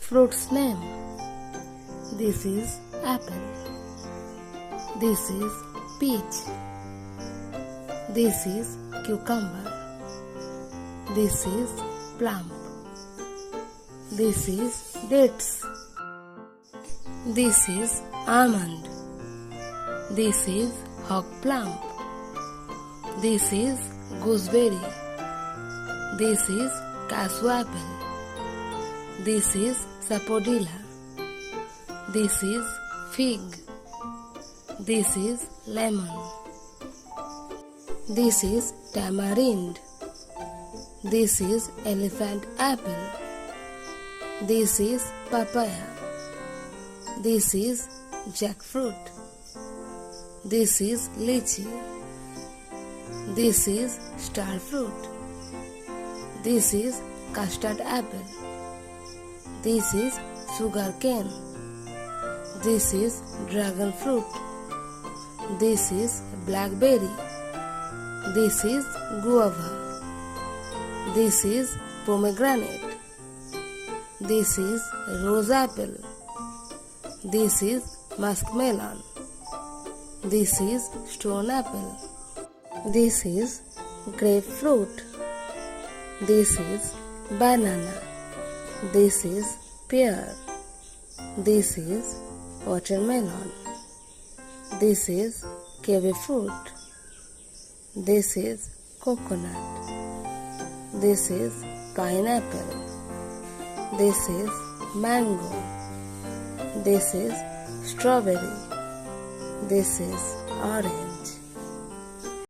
Fruit's name. This is apple. This is peach. This is cucumber. This is plum. This is dates. This is almond. This is hog plum. This is gooseberry. This is cashew apple. This is sapodilla. This is fig. This is lemon. This is tamarind. This is elephant apple. This is papaya. This is jackfruit. This is lychee. This is star fruit. This is custard apple. This is sugar cane. This is dragon fruit. This is blackberry. This is guava. This is pomegranate. This is rose apple. This is muskmelon. This is stone apple. This is grapefruit. This is banana. This is pear. This is watermelon. This is kiwi fruit. This is coconut. This is pineapple. This is mango. This is strawberry. This is orange.